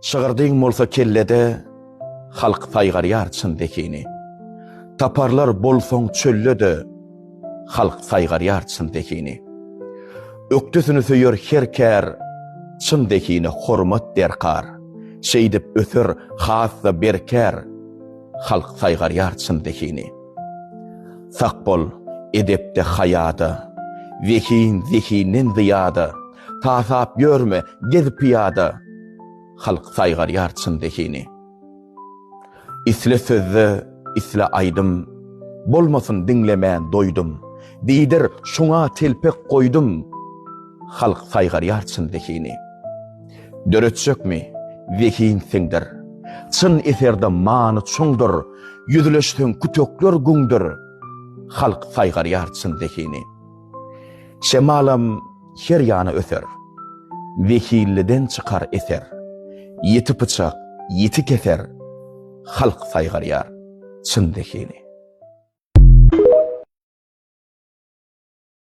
Şığırdığın bolsa kellede, halk saygarıyar çındekini. Taparlar bolsoň çöllede, halk saygarıyar çındekini. Öktüsünü söýür herker, çındekini hormat derkar. Şeýdip ösür hassa berker, halk saygarıyar çındekini. Sak bol edepde hayada, vekin zihinin ziyada, tasap görme gezip piyada, halk saygarıyar çındekini. İsle sözü, isle aydım, bolmasın dinlemän doydum, diýdir şuňa telpek koydum, halk saygarıyar çındekini. Döretjekmi, vekin siňdir, çyn eserde many çoňdur, yüzleşsen kütökler güňdir, halk saygarıyar çındekini. Şemalam her ýany öser, vekilliden çıkar eser, yeti bıçak, yeti keser, halk saygarıyar çındekini.